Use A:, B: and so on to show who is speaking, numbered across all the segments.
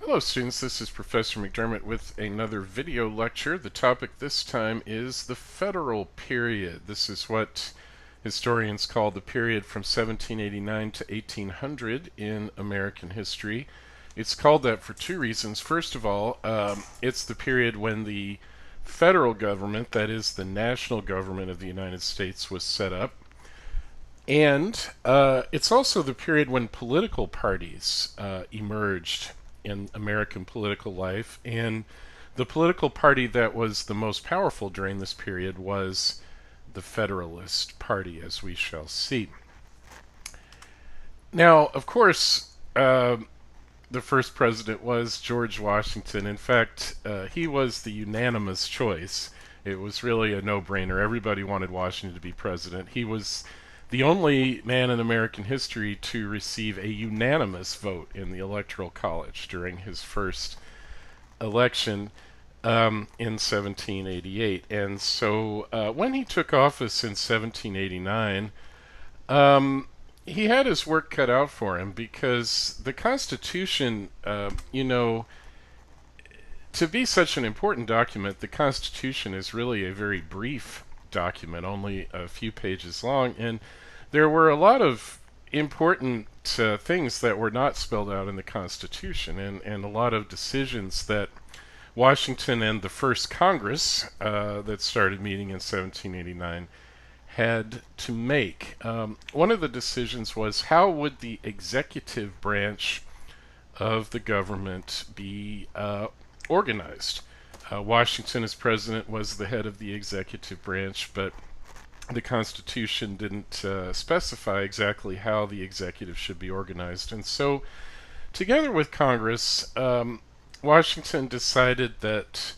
A: Hello students, this is Professor McDermott with another video lecture. The topic this time is the Federal Period. This is what historians call the period from 1789 to 1800 in American history. It's called that for two reasons. First of all, it's the period when the federal government, that is the national government of the United States, was set up. And it's also the period when political parties emerged in American political life. And the political party that was the most powerful during this period was the Federalist Party, as we shall see. Now, of course, the first president was George Washington. In fact, he was the unanimous choice. It was really a no-brainer. Everybody wanted Washington to be president. He was the only man in American history to receive a unanimous vote in the Electoral College during his first election in 1788. And so when he took office in 1789, he had his work cut out for him because the Constitution, to be such an important document, the Constitution is really a very brief document, only a few pages long, and there were a lot of important things that were not spelled out in the Constitution, and a lot of decisions that Washington and the first Congress that started meeting in 1789 had to make. One of the decisions was how would the executive branch of the government be organized. Washington, as president, was the head of the executive branch, but the Constitution didn't specify exactly how the executive should be organized. And so, together with Congress, Washington decided that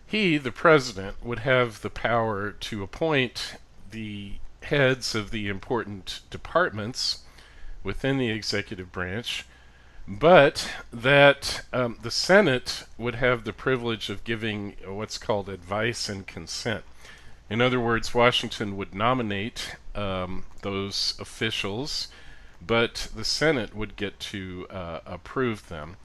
A: he, the president, would have the power to appoint the heads of the important departments within the executive branch, but that the Senate would have the privilege of giving what's called advice and consent. In other words, Washington would nominate those officials, but the Senate would get to approve them.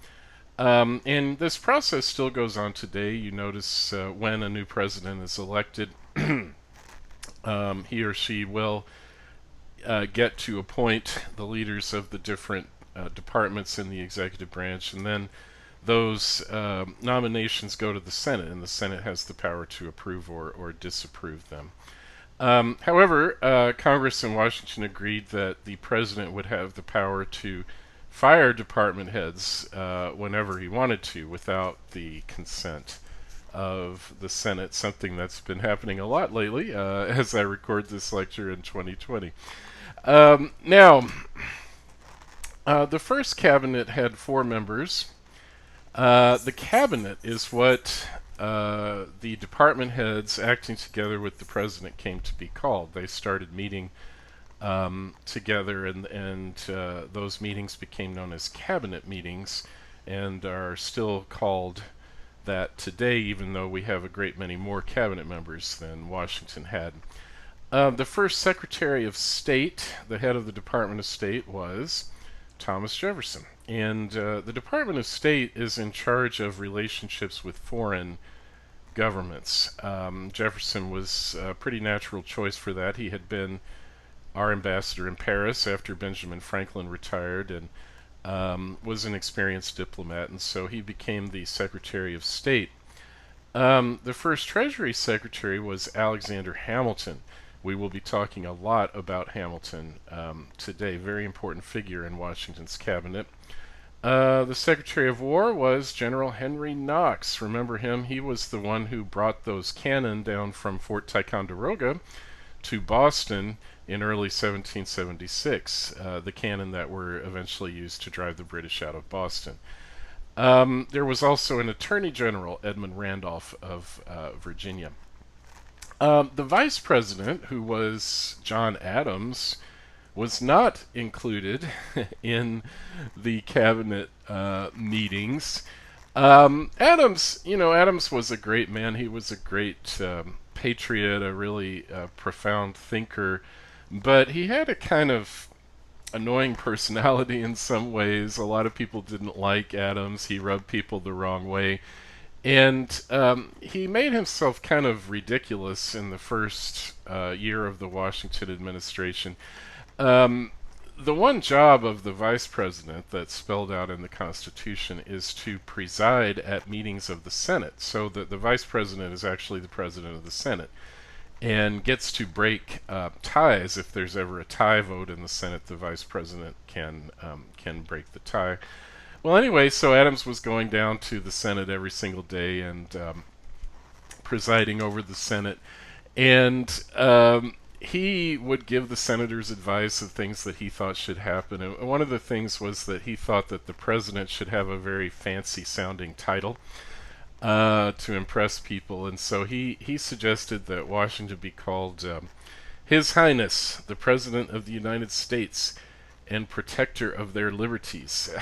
A: And this process still goes on today. You notice when a new president is elected, he or she will get to appoint the leaders of the different departments in the executive branch, and then those nominations go to the Senate, and the Senate has the power to approve or disapprove them. However, Congress in Washington agreed that the president would have the power to fire department heads whenever he wanted to without the consent of the Senate, something that's been happening a lot lately as I record this lecture in 2020. Now, the first cabinet had 4 members. The cabinet is what the department heads acting together with the president came to be called. They started meeting together, and those meetings became known as cabinet meetings and are still called that today, even though we have a great many more cabinet members than Washington had. The first Secretary of State, the head of the Department of State, was Thomas Jefferson. And the Department of State is in charge of relationships with foreign governments. Jefferson was a pretty natural choice for that. He had been our ambassador in Paris after Benjamin Franklin retired, and was an experienced diplomat, and so he became the Secretary of State. The first Treasury Secretary was Alexander Hamilton. We will be talking a lot about Hamilton today, very important figure in Washington's cabinet. The Secretary of War was General Henry Knox. Remember him? He was the one who brought those cannon down from Fort Ticonderoga to Boston in early 1776, the cannon that were eventually used to drive the British out of Boston. There was also an Attorney General, Edmund Randolph of Virginia. The Vice President, who was John Adams, was not included in the cabinet meetings. Adams was a great man. He was a great patriot, a really profound thinker, but he had a kind of annoying personality in some ways. A lot of people didn't like Adams. He rubbed people the wrong way. And he made himself kind of ridiculous in the first year of the Washington administration. Um, the one job of the vice president that's spelled out in the Constitution is to preside at meetings of the Senate, so that the vice president is actually the president of the Senate and gets to break ties. If there's ever a tie vote in the Senate, the vice president can break the tie. Well, anyway, so Adams was going down to the Senate every single day and presiding over the Senate, and he would give the senators advice of things that he thought should happen. And one of the things was that he thought that the president should have a very fancy-sounding title to impress people, and so he suggested that Washington be called His Highness, the President of the United States, and protector of their liberties.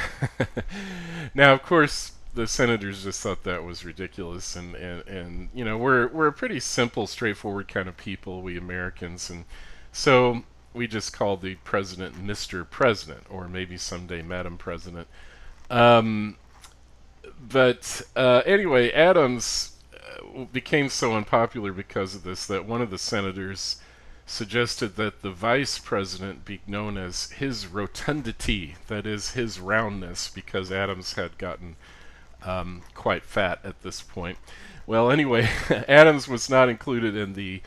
A: Now, of course, the senators just thought that was ridiculous, and you know, we're a pretty simple, straightforward kind of people, we Americans, and so we just call the president Mr. President, or maybe someday Madam President. Um, but anyway, Adams became so unpopular because of this that one of the senators suggested that the vice president be known as his rotundity, that is, his roundness, because Adams had gotten quite fat at this point. Well, anyway, Adams was not included in the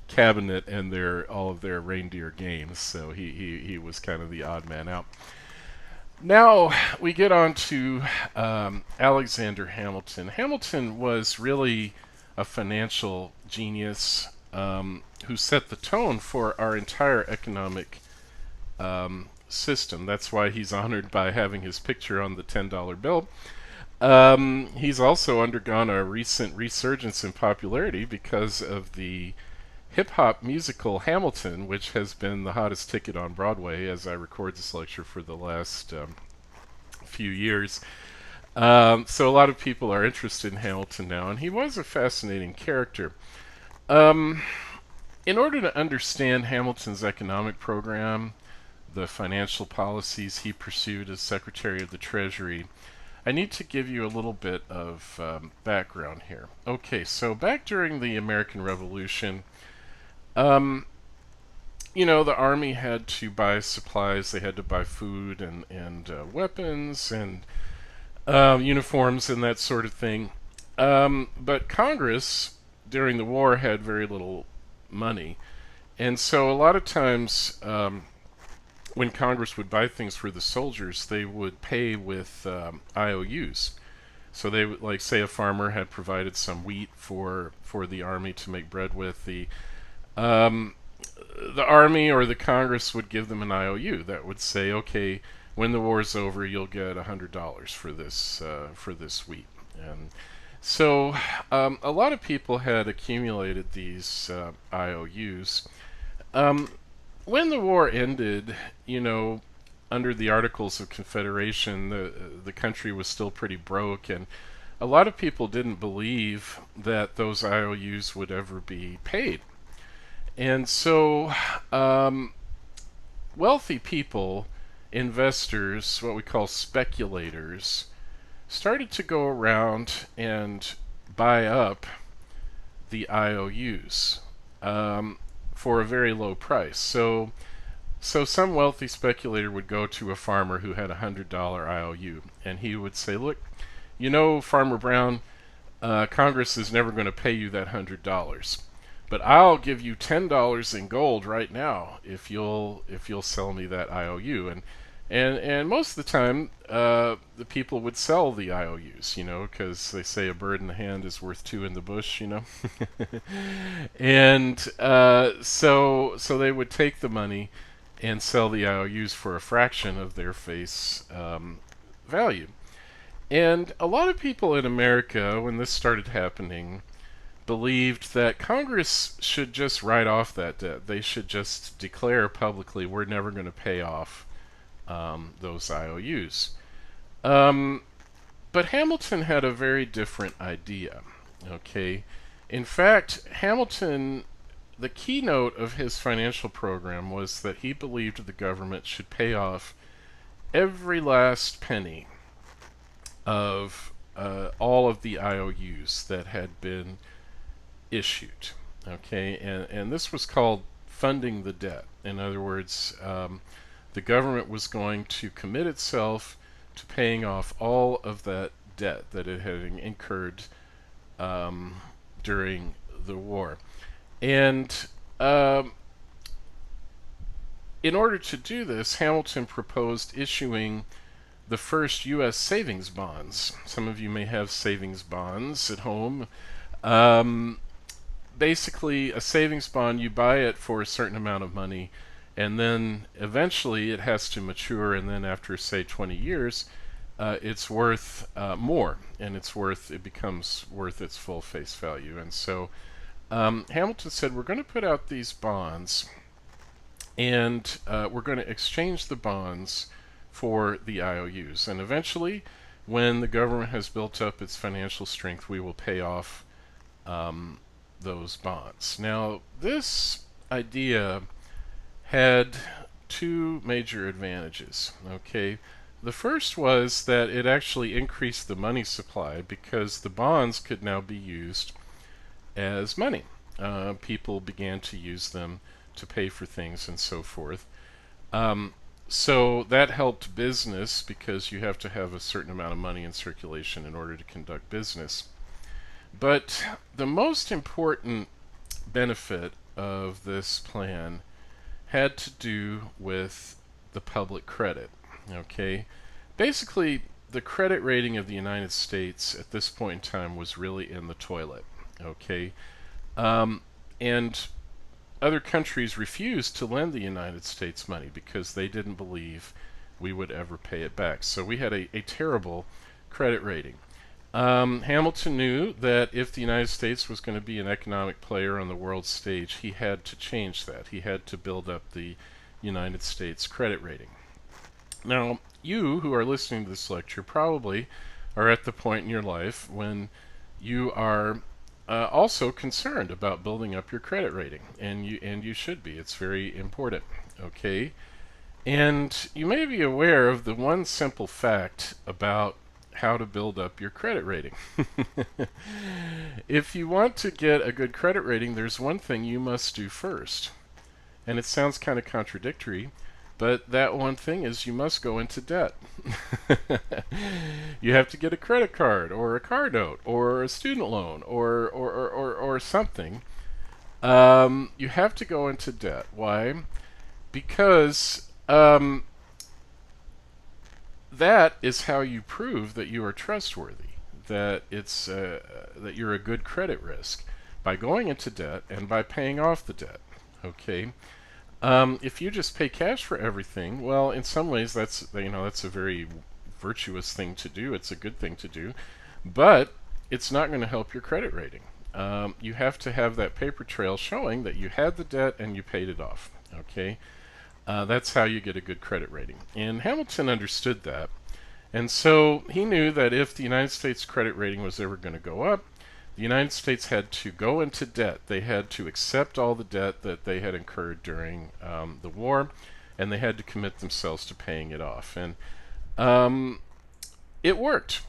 A: cabinet and all of their reindeer games, so he was kind of the odd man out. Now we get on to Alexander Hamilton. Hamilton was really a financial genius who set the tone for our entire economic system. That's why he's honored by having his picture on the $10 bill. He's also undergone a recent resurgence in popularity because of the hip-hop musical Hamilton, which has been the hottest ticket on Broadway as I record this lecture for the last few years. So a lot of people are interested in Hamilton now, and he was a fascinating character. Um, in order to understand Hamilton's economic program, the financial policies he pursued as Secretary of the Treasury, I need to give you a little bit of background here. Okay, so back during the American Revolution, um, you know, the army had to buy supplies, they had to buy food and weapons and uniforms and that sort of thing. But Congress during the war had very little money. And so a lot of times when Congress would buy things for the soldiers, they would pay with IOUs. So they would, like, say a farmer had provided some wheat for the army to make bread with, um, the army or the Congress would give them an IOU that would say, okay, when the war's over, you'll get $100 for this wheat. And so a lot of people had accumulated these IOUs. Um, when the war ended, you know, under the Articles of Confederation, the country was still pretty broke, and a lot of people didn't believe that those IOUs would ever be paid. And so wealthy people, investors, what we call speculators, started to go around and buy up the IOUs for a very low price. So some wealthy speculator would go to a farmer who had $100 IOU, and he would say, "Look, you know, Farmer Brown, Congress is never going to pay you that $100, but I'll give you $10 in gold right now if you'll sell me that IOU." And most of the time, the people would sell the IOUs, you know, because they say a bird in the hand is worth two in the bush, you know. And so they would take the money and sell the IOUs for a fraction of their face value. And a lot of people in America, when this started happening, believed that Congress should just write off that debt. They should just declare publicly, we're never going to pay off those IOUs. Um, but Hamilton had a very different idea. Okay, in fact, Hamilton the keynote of his financial program was that he believed the government should pay off every last penny of all of the IOUs that had been issued. Okay, and this was called funding the debt. In other words, the government was going to commit itself to paying off all of that debt that it had incurred during the war. And in order to do this, Hamilton proposed issuing the first U.S. savings bonds. Some of you may have savings bonds at home. Basically, a savings bond, you buy it for a certain amount of money, and then eventually it has to mature, and then after, say, 20 years, it's worth more, and it becomes worth its full face value. And so Hamilton said, we're going to put out these bonds, and we're going to exchange the bonds for the IOUs. And eventually, when the government has built up its financial strength, we will pay off those bonds. Now, this idea had two major advantages. Okay, the first was that it actually increased the money supply because the bonds could now be used as money. People began to use them to pay for things and so forth. So that helped business because you have to have a certain amount of money in circulation in order to conduct business. But the most important benefit of this plan had to do with the public credit. Okay, basically the credit rating of the United States at this point in time was really in the toilet. Okay, and other countries refused to lend the United States money because they didn't believe we would ever pay it back. So we had a terrible credit rating. Hamilton knew that if the United States was going to be an economic player on the world stage, he had to change that. He had to build up the United States credit rating. Now, you who are listening to this lecture probably are at the point in your life when you are also concerned about building up your credit rating, and you should be. It's very important. Okay, and you may be aware of the one simple fact about how to build up your credit rating. If you want to get a good credit rating, there's one thing you must do first, and it sounds kind of contradictory, but that one thing is you must go into debt. You have to get a credit card or a car note or a student loan or something. You have to go into debt. Why? Because that is how you prove that you are trustworthy, that that you're a good credit risk, by going into debt and by paying off the debt. Okay. If you just pay cash for everything, well, in some ways that's a very virtuous thing to do. It's a good thing to do, but it's not going to help your credit rating. You have to have that paper trail showing that you had the debt and you paid it off. Okay, that's how you get a good credit rating. And Hamilton understood that, and so he knew that if the United States credit rating was ever going to go up, the United States had to go into debt. They had to accept all the debt that they had incurred during the war, and they had to commit themselves to paying it off. And it worked.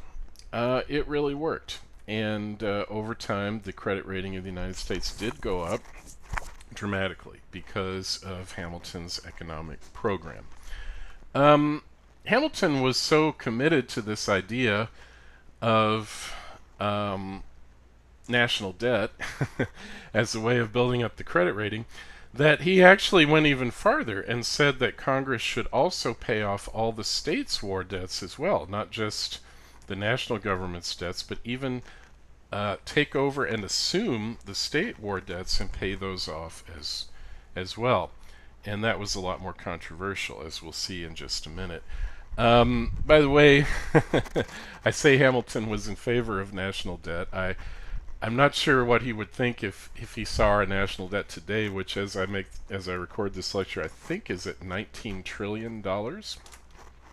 A: It really worked. And over time, the credit rating of the United States did go up dramatically because of Hamilton's economic program. Hamilton was so committed to this idea of national debt as a way of building up the credit rating that he actually went even farther and said that Congress should also pay off all the states' war debts as well, not just the national government's debts, but even take over and assume the state war debts and pay those off as well. And that was a lot more controversial, as we'll see in just a minute. By the way, I say Hamilton was in favor of national debt. I'm not sure what he would think if he saw our national debt today, which as I record this lecture, I think is at $19 trillion.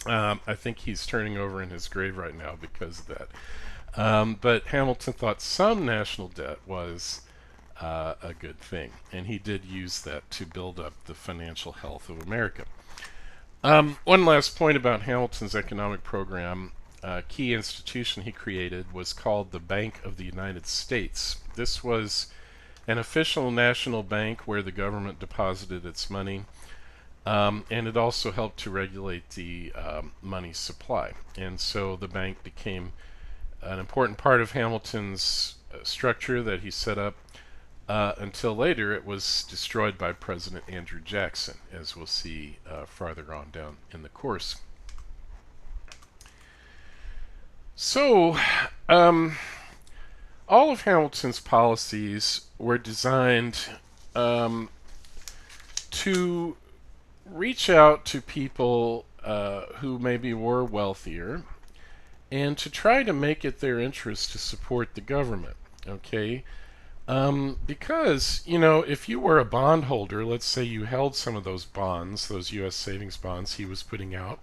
A: I think he's turning over in his grave right now because of that. But Hamilton thought some national debt was a good thing. And he did use that to build up the financial health of America. One last point about Hamilton's economic program. A key institution he created was called the Bank of the United States. This was an official national bank where the government deposited its money, and it also helped to regulate the money supply. And so the bank became an important part of Hamilton's structure that he set up until later it was destroyed by President Andrew Jackson, as we'll see farther on down in the course. So, all of Hamilton's policies were designed to reach out to people who maybe were wealthier and to try to make it their interest to support the government, okay? Because, you know, if you were a bondholder, let's say you held some of those bonds, those U.S. savings bonds he was putting out,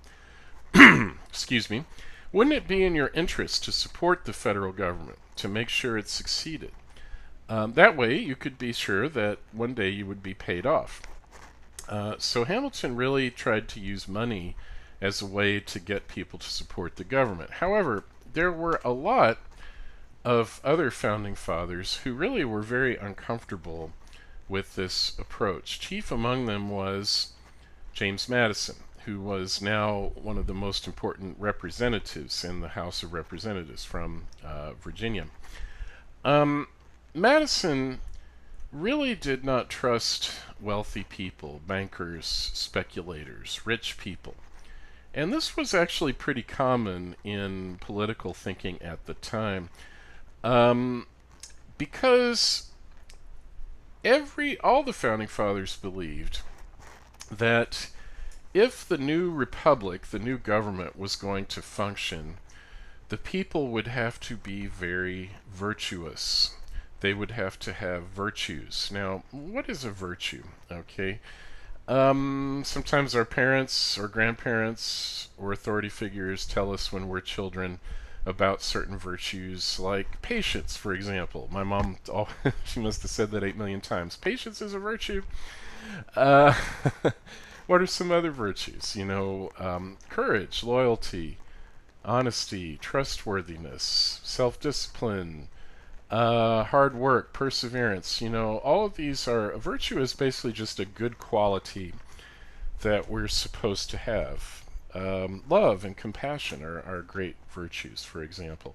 A: excuse me, wouldn't it be in your interest to support the federal government, to make sure it succeeded? That way you could be sure that one day you would be paid off. So Hamilton really tried to use money as a way to get people to support the government. However, there were a lot of other founding fathers who really were very uncomfortable with this approach. Chief among them was James Madison, who was now one of the most important representatives in the House of Representatives from Virginia. Madison really did not trust wealthy people, bankers, speculators, rich people. And this was actually pretty common in political thinking at the time, because all the founding fathers believed that if the new republic, the new government, was going to function, the people would have to be very virtuous. They would have to have virtues. Now, what is a virtue? Okay. Sometimes our parents or grandparents or authority figures tell us when we're children about certain virtues, like patience, for example. My mom, she must have said that 8 million times. Patience is a virtue. What are some other virtues? You know, courage, loyalty, honesty, trustworthiness, self-discipline, hard work, perseverance. You know, all of these are, a virtue is basically just a good quality that we're supposed to have. Love and compassion are great virtues, for example.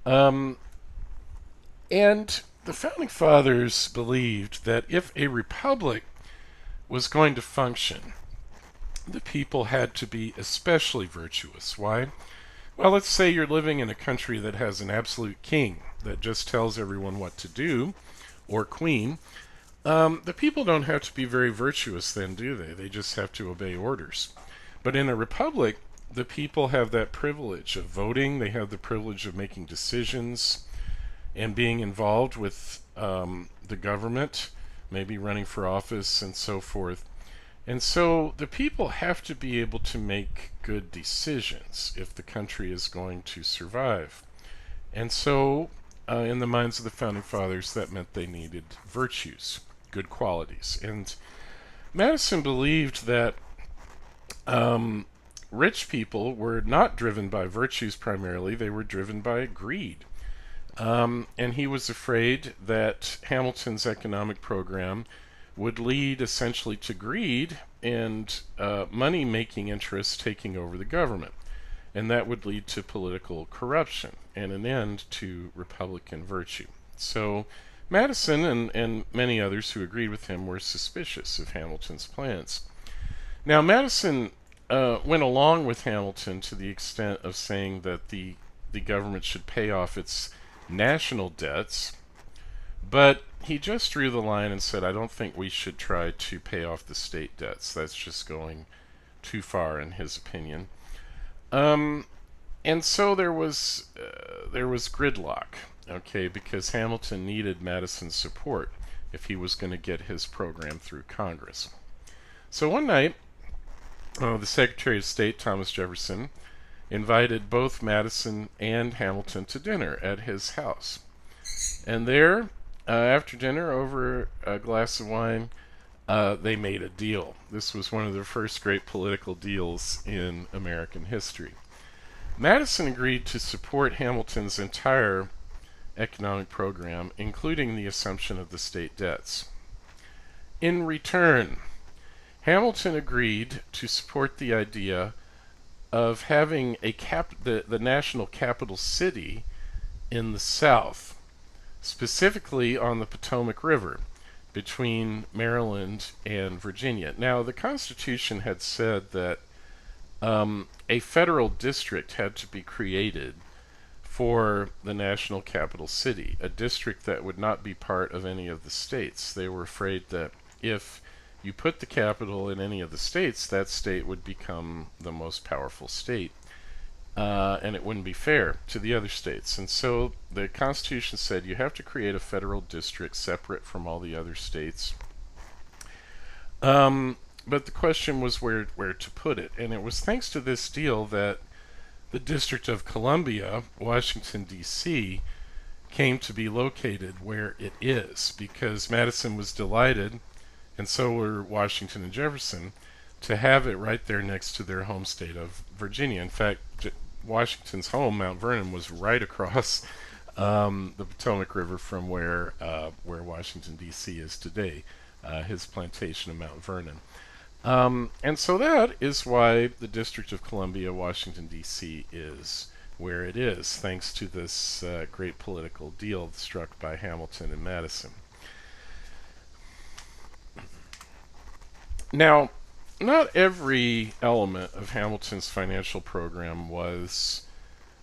A: And the founding fathers believed that if a republic was going to function, the people had to be especially virtuous. Why? Well, let's say you're living in a country that has an absolute king that just tells everyone what to do, or queen. The people don't have to be very virtuous then, do they? They just have to obey orders. But in a republic, the people have that privilege of voting. They have the privilege of making decisions and being involved with the government, maybe running for office and so forth. And so the people have to be able to make good decisions if the country is going to survive. And so, in the minds of the founding fathers, that meant they needed virtues, good qualities. And Madison believed that rich people were not driven by virtues primarily, they were driven by greed. And he was afraid that Hamilton's economic program would lead essentially to greed and money-making interests taking over the government. And that would lead to political corruption and an end to Republican virtue. So Madison and many others who agreed with him were suspicious of Hamilton's plans. Now, Madison went along with Hamilton to the extent of saying that the government should pay off its national debts, but he just drew the line and said, I don't think we should try to pay off the state debts. That's just going too far in his opinion. And so there was gridlock, okay, because Hamilton needed Madison's support if he was going to get his program through Congress. So one night, the Secretary of State, Thomas Jefferson, invited both Madison and Hamilton to dinner at his house. And there, after dinner, over a glass of wine, they made a deal. This was one of the first great political deals in American history. Madison agreed to support Hamilton's entire economic program, including the assumption of the state debts. In return, Hamilton agreed to support the idea of having the national capital city in the South, specifically on the Potomac River between Maryland and Virginia. Now, the Constitution had said that a federal district had to be created for the national capital city, a district that would not be part of any of the states. They were afraid that if you put the capital in any of the states, that state would become the most powerful state, and it wouldn't be fair to the other states. And so the Constitution said you have to create a federal district separate from all the other states. But the question was where to put it, and it was thanks to this deal that the District of Columbia, Washington, D.C., came to be located where it is, because Madison was delighted, and so were Washington and Jefferson, to have it right there next to their home state of Virginia. In fact, Washington's home, Mount Vernon, was right across the Potomac River from where Washington, D.C. is today, his plantation of Mount Vernon. And so that is why the District of Columbia, Washington, D.C. is where it is, thanks to this great political deal struck by Hamilton and Madison. Now, not every element of Hamilton's financial program was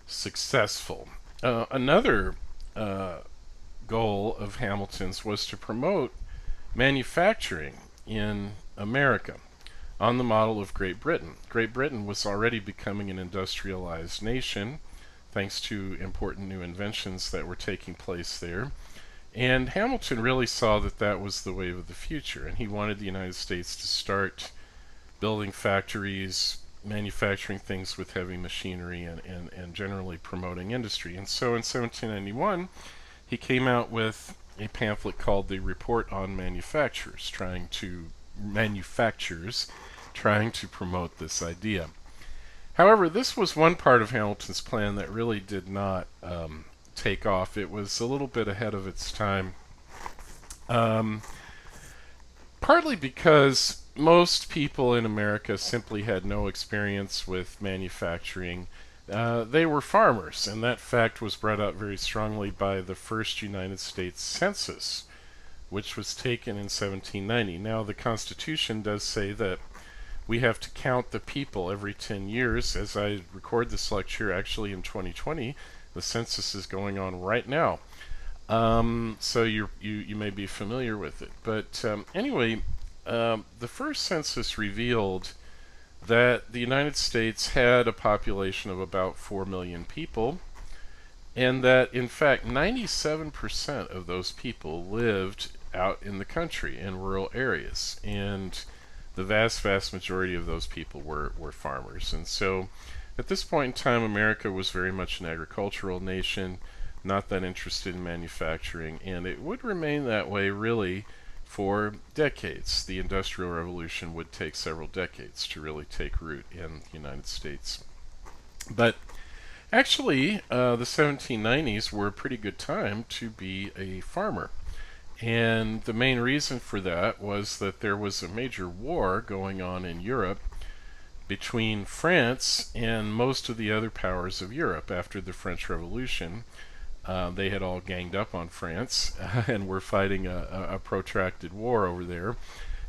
A: successful. Another goal of Hamilton's was to promote manufacturing in America on the model of Great Britain. Great Britain was already becoming an industrialized nation thanks to important new inventions that were taking place there. And Hamilton really saw that that was the wave of the future, and he wanted the United States to start building factories, manufacturing things with heavy machinery, and generally promoting industry. And so in 1791, he came out with a pamphlet called the Report on Manufactures, trying to promote this idea. However, this was one part of Hamilton's plan that really did not take off. It was a little bit ahead of its time, partly because most people in America simply had no experience with manufacturing. They were farmers, and that fact was brought out very strongly by the first United States Census, which was taken in 1790. Now, the Constitution does say that we have to count the people every 10 years. As I record this lecture, actually in 2020, the census is going on right now. So you may be familiar with it. But anyway, the first census revealed that the United States had a population of about 4 million people, and that in fact 97% of those people lived out in the country in rural areas, and the vast majority of those people were farmers. And so at this point in time, America was very much an agricultural nation, not that interested in manufacturing, and it would remain that way really for decades. The Industrial Revolution would take several decades to really take root in the United States. But actually, the 1790s were a pretty good time to be a farmer. And the main reason for that was that there was a major war going on in Europe between France and most of the other powers of Europe after the French Revolution. They had all ganged up on France and were fighting a protracted war over there.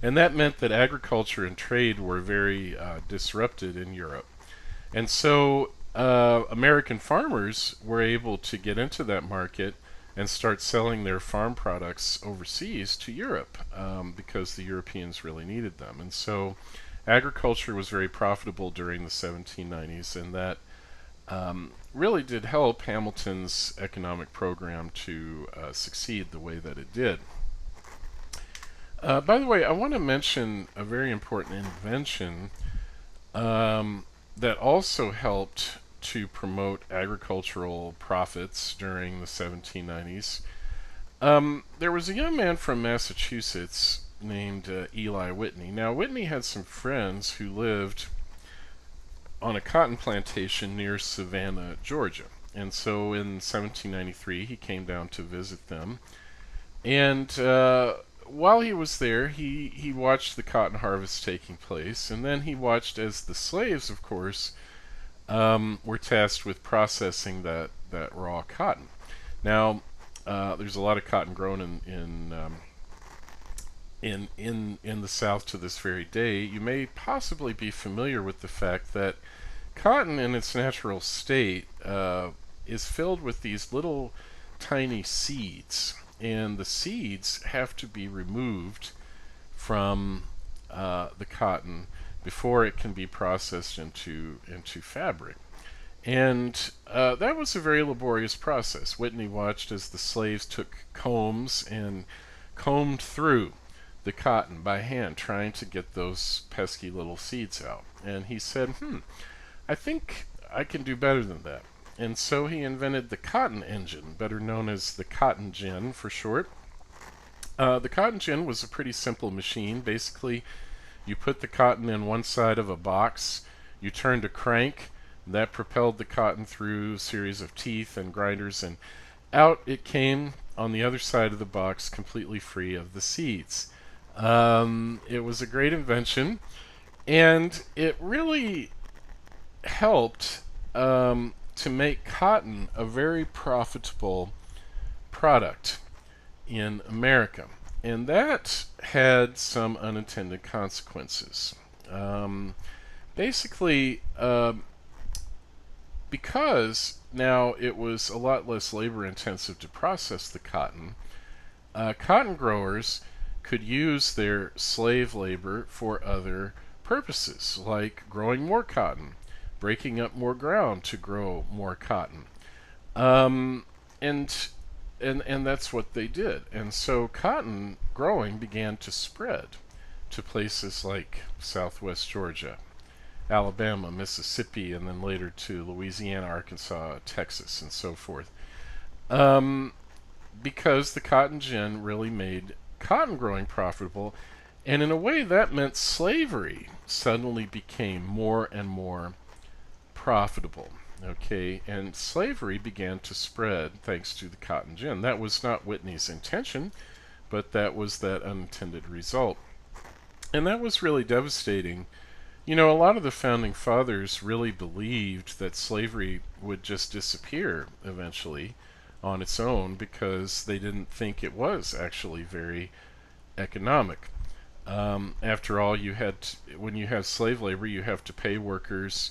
A: And that meant that agriculture and trade were very disrupted in Europe. And so American farmers were able to get into that market and start selling their farm products overseas to Europe because the Europeans really needed them. And so agriculture was very profitable during the 1790s, and that really did help Hamilton's economic program to succeed the way that it did. By the way, I want to mention a very important invention that also helped to promote agricultural profits during the 1790s. There was a young man from Massachusetts named Eli Whitney. Now, Whitney had some friends who lived on a cotton plantation near Savannah, Georgia. And so in 1793, he came down to visit them. And while he was there, he watched the cotton harvest taking place. And then he watched as the slaves, of course, were tasked with processing that raw cotton. Now, there's a lot of cotton grown in the South to this very day. You may possibly be familiar with the fact that cotton, in its natural state, is filled with these little tiny seeds, and the seeds have to be removed from the cotton before it can be processed into fabric. And that was a very laborious process. Whitney watched as the slaves took combs and combed through the cotton by hand, trying to get those pesky little seeds out. And he said, I think I can do better than that. And so he invented the cotton engine, better known as the cotton gin for short. The cotton gin was a pretty simple machine. Basically, you put the cotton in one side of a box, you turned a crank, that propelled the cotton through a series of teeth and grinders, and out it came on the other side of the box, completely free of the seeds. It was a great invention, and it really helped to make cotton a very profitable product in America. And that had some unintended consequences. Basically, because now it was a lot less labor intensive to process the cotton, cotton growers could use their slave labor for other purposes, like growing more cotton, breaking up more ground to grow more cotton. And that's what they did. And so cotton growing began to spread to places like southwest Georgia, Alabama, Mississippi, and then later to Louisiana, Arkansas, Texas, and so forth. Because the cotton gin really made cotton growing profitable, and in a way that meant slavery suddenly became more and more profitable. Okay, and slavery began to spread thanks to the cotton gin. That was not Whitney's intention, but that was that unintended result. And that was really devastating. You know, a lot of the founding fathers really believed that slavery would just disappear eventually on its own because they didn't think it was actually very economic. After all, when you have slave labor, you have to pay workers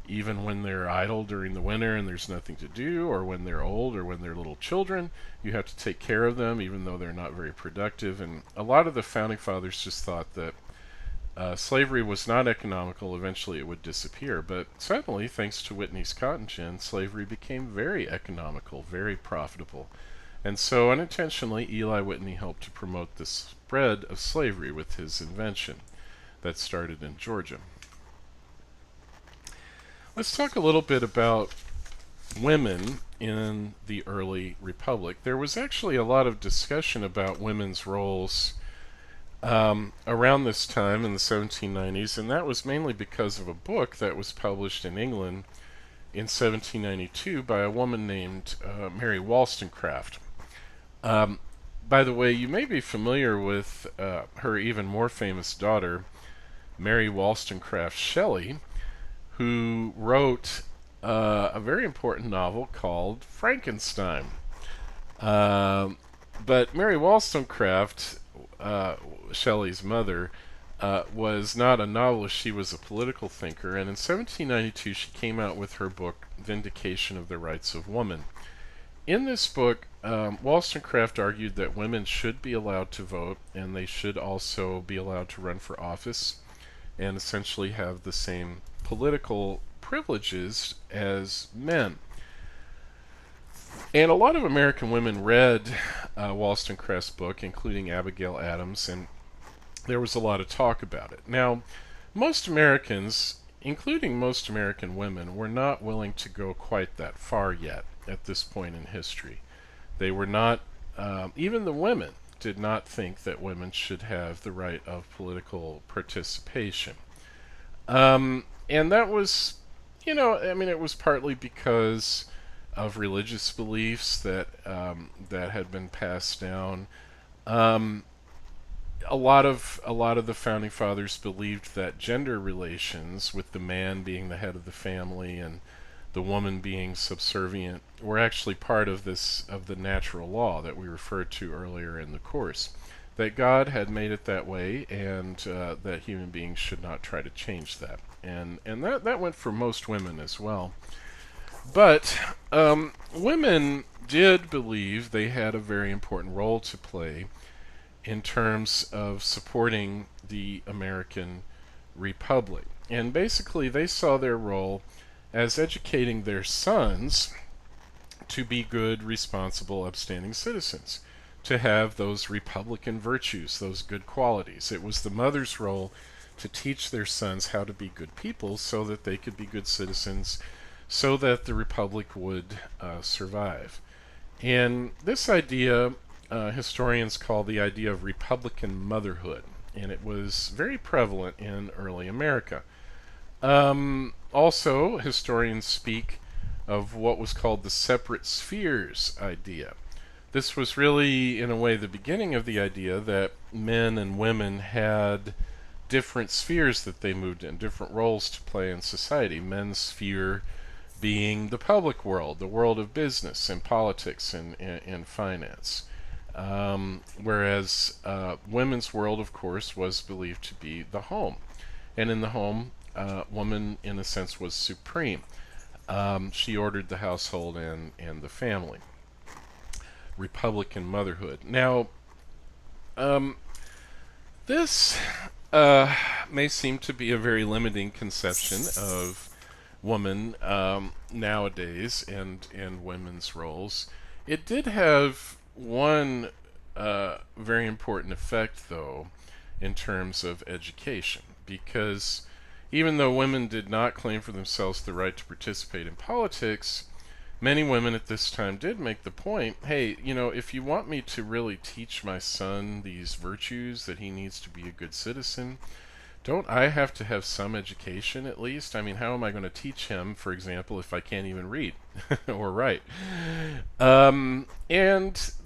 A: even when they're idle during the winter and there's nothing to do, or when they're old, or when they're little children. You have to take care of them even though they're not very productive. And a lot of the founding fathers just thought that slavery was not economical. Eventually it would disappear. But suddenly, thanks to Whitney's cotton gin, slavery became very economical, very profitable. And so unintentionally, Eli Whitney helped to promote the spread of slavery with his invention that started in Georgia. Let's talk a little bit about women in the early republic. There was actually a lot of discussion about women's roles around this time in the 1790s, and that was mainly because of a book that was published in England in 1792 by a woman named Mary Wollstonecraft. By the way, you may be familiar with her even more famous daughter, Mary Wollstonecraft Shelley, who wrote a very important novel called Frankenstein. But Mary Wollstonecraft, Shelley's mother, was not a novelist, she was a political thinker, and in 1792 she came out with her book, Vindication of the Rights of Woman. In this book, Wollstonecraft argued that women should be allowed to vote, and they should also be allowed to run for office, and essentially have the same political privileges as men. And a lot of American women read Wollstonecraft's book, including Abigail Adams, and there was a lot of talk about it. Now, most Americans, including most American women, were not willing to go quite that far yet at this point in history. They were not even the women did not think that women should have the right of political participation. And that was, I mean, it was partly because of religious beliefs that had been passed down. Um, a lot of the founding fathers believed that gender relations, with the man being the head of the family and the woman being subservient, were actually part of the natural law that we referred to earlier in the course. That God had made it that way, and that human beings should not try to change that. And that went for most women as well. But women did believe they had a very important role to play in terms of supporting the American Republic. And basically, they saw their role as educating their sons to be good, responsible, upstanding citizens, to have those Republican virtues, those good qualities. It was the mother's role to teach their sons how to be good people so that they could be good citizens, so that the Republic would survive. And this idea, historians call the idea of Republican motherhood, and it was very prevalent in early America. Also, historians speak of what was called the separate spheres idea. This was really, in a way, the beginning of the idea that men and women had different spheres that they moved in, different roles to play in society. Men's sphere being the public world, the world of business and politics and finance. Whereas women's world, of course, was believed to be the home. And in the home, woman, in a sense, was supreme. She ordered the household and the family. Republican motherhood. Now, this may seem to be a very limiting conception of woman nowadays and women's roles. It did have one very important effect, though, in terms of education, because even though women did not claim for themselves the right to participate in politics, many women at this time did make the point, hey, if you want me to really teach my son these virtues, that he needs to be a good citizen, don't I have to have some education at least? I mean, how am I going to teach him, for example, if I can't even read or write? And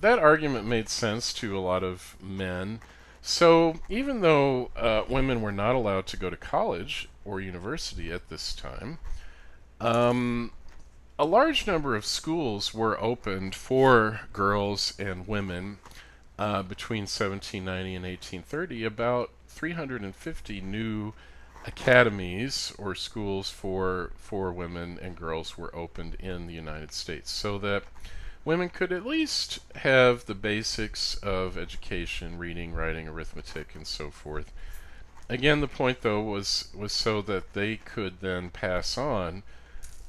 A: that argument made sense to a lot of men. So even though women were not allowed to go to college or university at this time, a large number of schools were opened for girls and women between 1790 and 1830. About 350 new academies or schools for women and girls were opened in the United States, so that women could at least have the basics of education, reading, writing, arithmetic, and so forth. Again, the point, though, was so that they could then pass on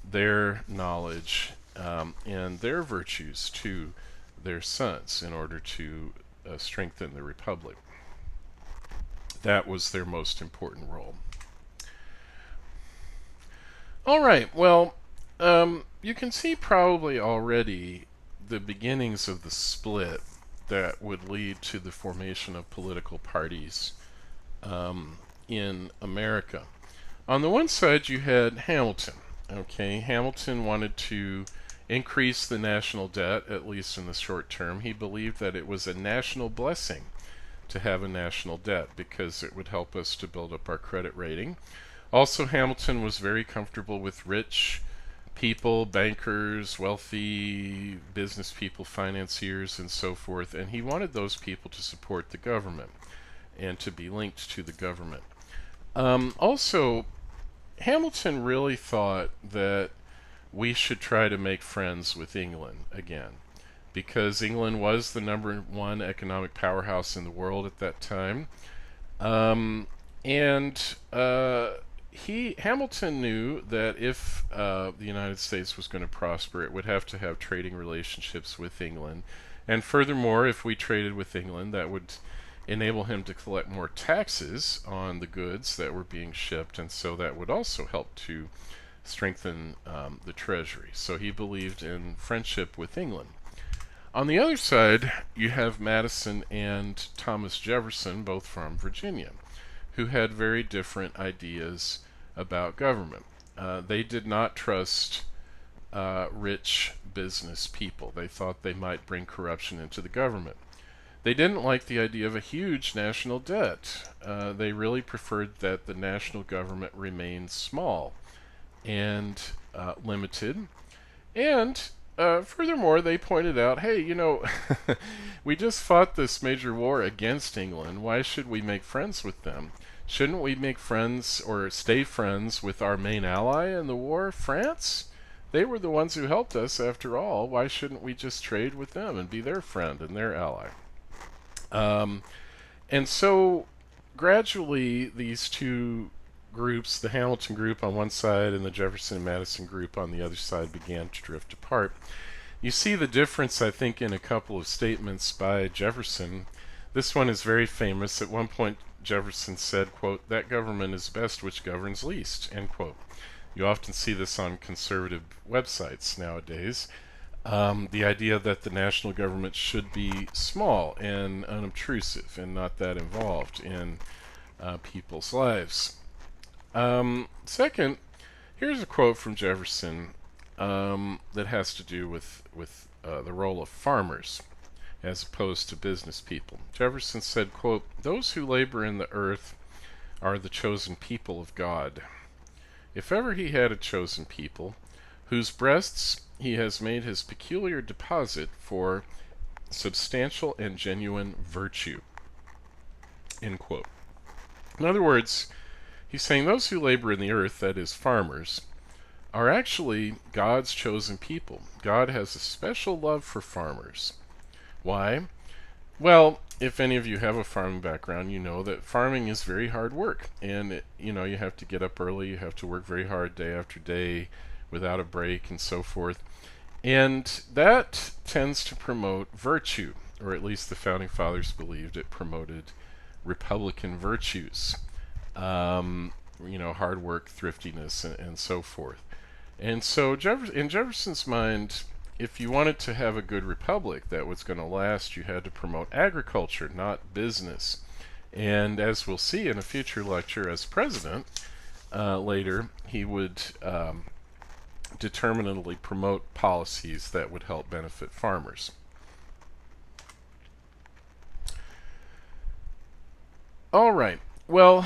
A: their knowledge and their virtues to their sons in order to strengthen the Republic. That was their most important role. All right, well, you can see probably already the beginnings of the split that would lead to the formation of political parties in America. On the one side, you had Hamilton. Okay, Hamilton wanted to increase the national debt, at least in the short term. He believed that it was a national blessing to have a national debt because it would help us to build up our credit rating. Also, Hamilton was very comfortable with rich people, bankers, wealthy business people, financiers, and so forth, and he wanted those people to support the government and to be linked to the government. Also, Hamilton really thought that we should try to make friends with England again, because England was the number one economic powerhouse in the world at that time. And Hamilton knew that if the United States was going to prosper, it would have to have trading relationships with England. And furthermore, if we traded with England, that would enable him to collect more taxes on the goods that were being shipped, and so that would also help to strengthen the treasury. So he believed in friendship with England. On the other side, you have Madison and Thomas Jefferson, both from Virginia, who had very different ideas about government. They did not trust rich business people. They thought they might bring corruption into the government. They didn't like the idea of a huge national debt. They really preferred that the national government remain small and limited. And furthermore, they pointed out, hey, we just fought this major war against England. Why should we make friends with them? Shouldn't we make friends or stay friends with our main ally in the war, France? They were the ones who helped us after all. Why shouldn't we just trade with them and be their friend and their ally? And so gradually these two groups, the Hamilton group on one side and the Jefferson and Madison group on the other side, began to drift apart. You see the difference, I think, in a couple of statements by Jefferson. This one is very famous. At one point, Jefferson said, quote, "That government is best which governs least," end quote. You often see this on conservative websites nowadays. The idea that the national government should be small and unobtrusive and not that involved in people's lives. Second, here's a quote from Jefferson that has to do with the role of farmers as opposed to business people. Jefferson said, quote, "Those who labor in the earth are the chosen people of God. If ever he had a chosen people, whose breasts he has made his peculiar deposit for substantial and genuine virtue." End quote. In other words, he's saying those who labor in the earth, that is, farmers, are actually God's chosen people. God has a special love for farmers. Why? Well, if any of you have a farming background, you know that farming is very hard work. And, you have to get up early, you have to work very hard day after day without a break and so forth. And that tends to promote virtue, or at least the Founding Fathers believed it promoted Republican virtues. Hard work, thriftiness, and so forth. And so in Jefferson's mind, if you wanted to have a good republic that was going to last, you had to promote agriculture, not business. And as we'll see in a future lecture as president, later, he would determinedly promote policies that would help benefit farmers. All right. Well,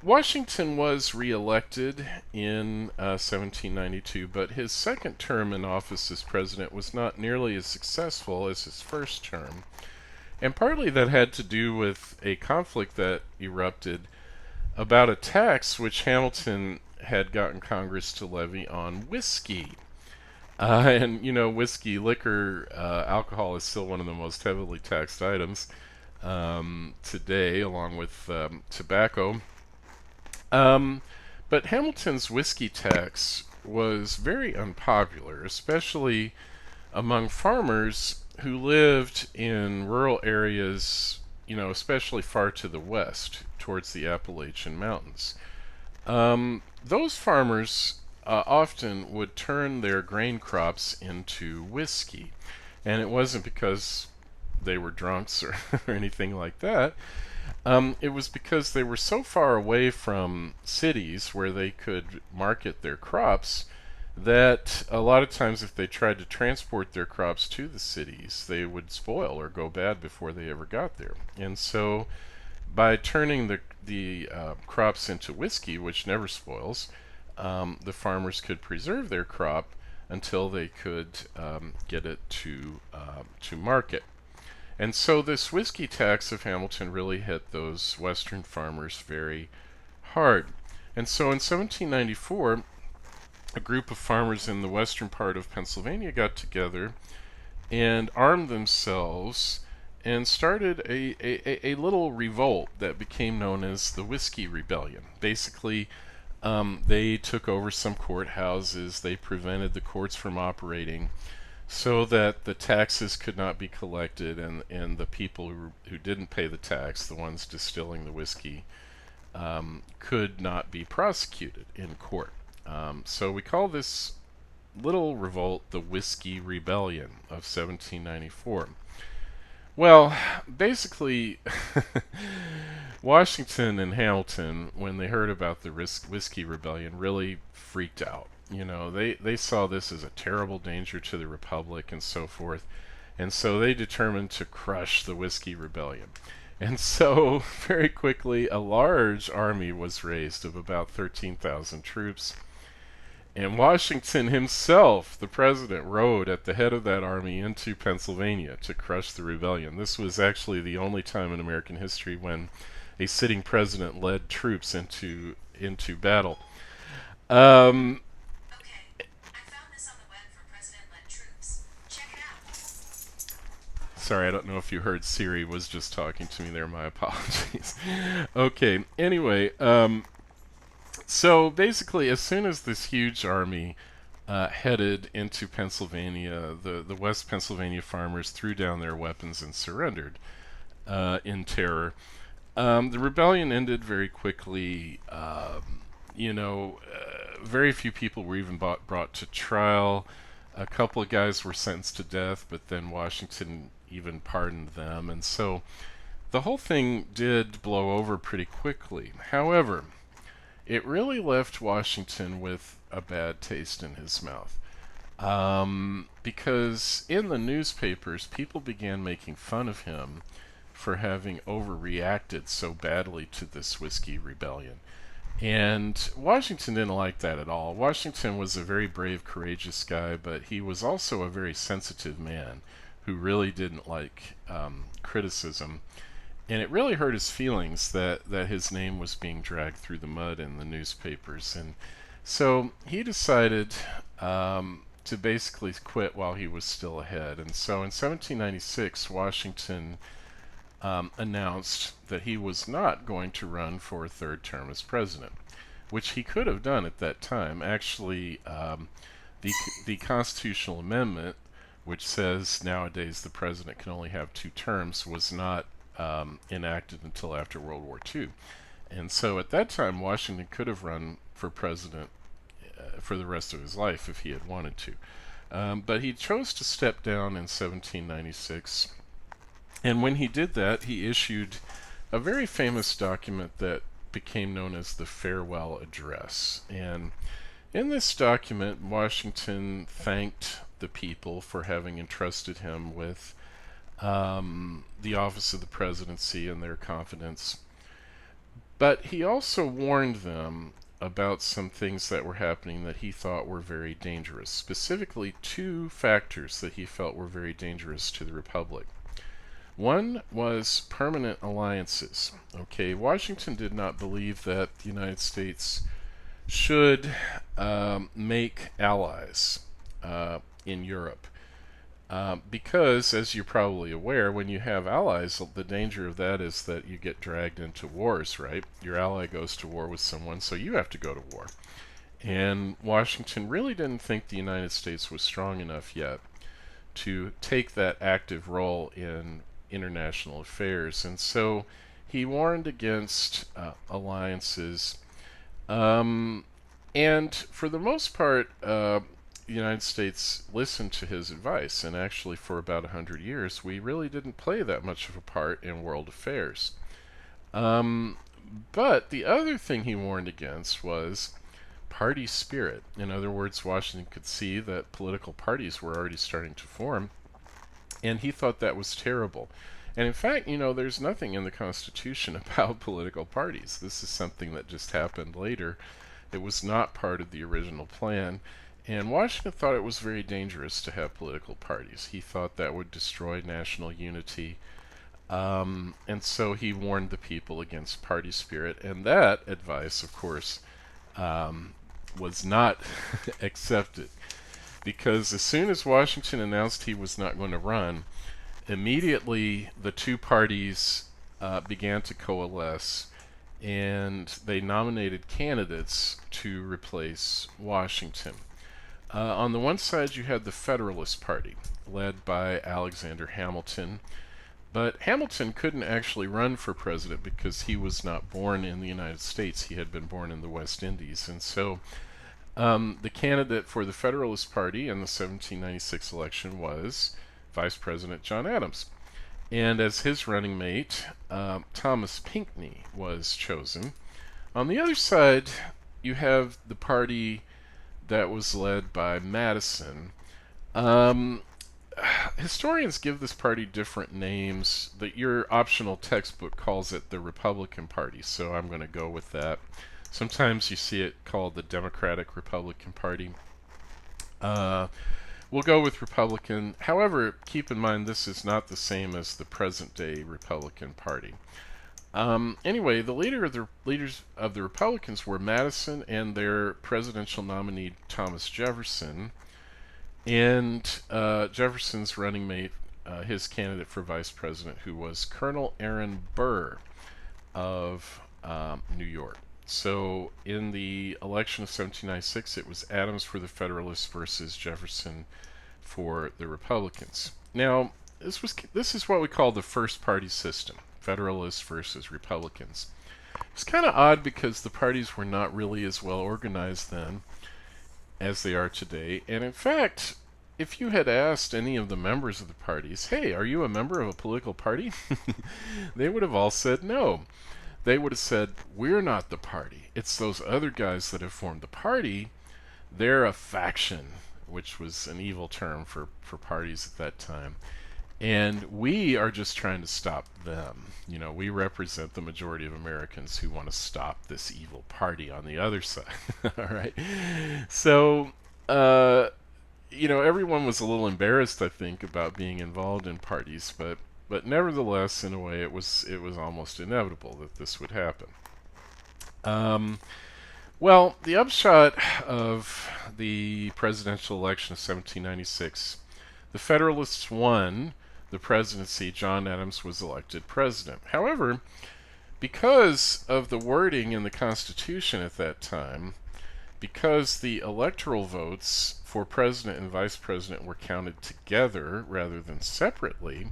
A: Washington was reelected in 1792, but his second term in office as president was not nearly as successful as his first term. And partly that had to do with a conflict that erupted about a tax which Hamilton had gotten Congress to levy on whiskey. Whiskey, liquor, alcohol is still one of the most heavily taxed items today, along with tobacco. But Hamilton's whiskey tax was very unpopular, especially among farmers who lived in rural areas, especially far to the west, towards the Appalachian Mountains. Those farmers often would turn their grain crops into whiskey, and it wasn't because they were drunks or anything like that. It was because they were so far away from cities where they could market their crops that a lot of times if they tried to transport their crops to the cities, they would spoil or go bad before they ever got there. And so by turning the crops into whiskey, which never spoils, the farmers could preserve their crop until they could get it to market. And so this whiskey tax of Hamilton really hit those western farmers very hard. And so in 1794, a group of farmers in the western part of Pennsylvania got together and armed themselves and started a little revolt that became known as the Whiskey Rebellion. Basically, they took over some courthouses, they prevented the courts from operating so that the taxes could not be collected, and the people who didn't pay the tax, the ones distilling the whiskey, could not be prosecuted in court. So we call this little revolt, the Whiskey Rebellion of 1794. Well, basically, Washington and Hamilton, when they heard about the Whiskey Rebellion, really freaked out. You know, they saw this as a terrible danger to the Republic and so forth, and so they determined to crush the Whiskey Rebellion. And so, very quickly, a large army was raised of about 13,000 troops. And Washington himself, the president, rode at the head of that army into Pennsylvania to crush the rebellion. This was actually the only time in American history when a sitting president led troops into battle. Um, Sorry, I don't know if you heard Siri was just talking to me there. My apologies. Okay, anyway, so basically, as soon as this huge army headed into Pennsylvania, the West Pennsylvania farmers threw down their weapons and surrendered in terror. The rebellion ended very quickly. Very few people were even brought to trial. A couple of guys were sentenced to death, but then Washington even pardoned them. And so the whole thing did blow over pretty quickly. However, it really left Washington with a bad taste in his mouth. Because in the newspapers, people began making fun of him for having overreacted so badly to this Whiskey Rebellion. And Washington didn't like that at all. Washington was a very brave, courageous guy, but he was also a very sensitive man who really didn't like criticism. And it really hurt his feelings that his name was being dragged through the mud in the newspapers. And so he decided to basically quit while he was still ahead. And so in 1796, Washington announced that he was not going to run for a third term as president, which he could have done at that time. Actually, the constitutional amendment, which says nowadays the president can only have 2 terms, was not enacted until after World War II. And so at that time, Washington could have run for president for the rest of his life if he had wanted to. But he chose to step down in 1796. And when he did that, he issued a very famous document that became known as the Farewell Address. And in this document, Washington thanked the people for having entrusted him with the office of the presidency and their confidence. But he also warned them about some things that were happening that he thought were very dangerous, specifically 2 factors that he felt were very dangerous to the Republic. One was permanent alliances. Okay, Washington did not believe that the United States should make allies in Europe. Because, as you're probably aware, when you have allies, the danger of that is that you get dragged into wars, right? Your ally goes to war with someone, so you have to go to war. And Washington really didn't think the United States was strong enough yet to take that active role in international affairs. And so he warned against alliances. And for the most part, the United States listened to his advice, and actually for about 100 years we really didn't play that much of a part in world affairs. But the other thing he warned against was party spirit. In other words, Washington could see that political parties were already starting to form, and he thought that was terrible. And in fact, there's nothing in the Constitution about political parties. This is something that just happened later. It was not part of the original plan. And Washington thought it was very dangerous to have political parties. He thought that would destroy national unity. And so he warned the people against party spirit. And that advice, of course, was not accepted. Because as soon as Washington announced he was not going to run, immediately the 2 parties began to coalesce, and they nominated candidates to replace Washington. On the one side, you had the Federalist Party, led by Alexander Hamilton. But Hamilton couldn't actually run for president because he was not born in the United States. He had been born in the West Indies. And so The candidate for the Federalist Party in the 1796 election was Vice President John Adams. And as his running mate, Thomas Pinckney was chosen. On the other side, you have the party that was led by Madison. Um, Historians give this party different names. Your optional textbook calls it the Republican Party, so I'm going to go with that. Sometimes you see it called the Democratic Republican Party. We'll go with Republican. However, keep in mind this is not the same as the present-day Republican Party. Anyway, the leaders of the Republicans were Madison and their presidential nominee Thomas Jefferson, and Jefferson's running mate, his candidate for vice president, who was Colonel Aaron Burr of New York. So in the election of 1796, it was Adams for the Federalists versus Jefferson for the Republicans. Now, this is what we call the first party system, Federalists versus Republicans. It's kind of odd because the parties were not really as well organized then as they are today. And in fact, if you had asked any of the members of the parties, hey, are you a member of a political party? They would have all said no. They would have said, we're not the party. It's those other guys that have formed the party. They're a faction, which was an evil term for parties at that time. And we are just trying to stop them. You know, we represent the majority of Americans who want to stop this evil party on the other side. All right. So, everyone was a little embarrassed, I think, about being involved in parties, but nevertheless, in a way, it was almost inevitable that this would happen. Well, the upshot of the presidential election of 1796, the Federalists won the presidency. John Adams was elected president. However, because of the wording in the Constitution at that time, because the electoral votes for president and vice president were counted together rather than separately,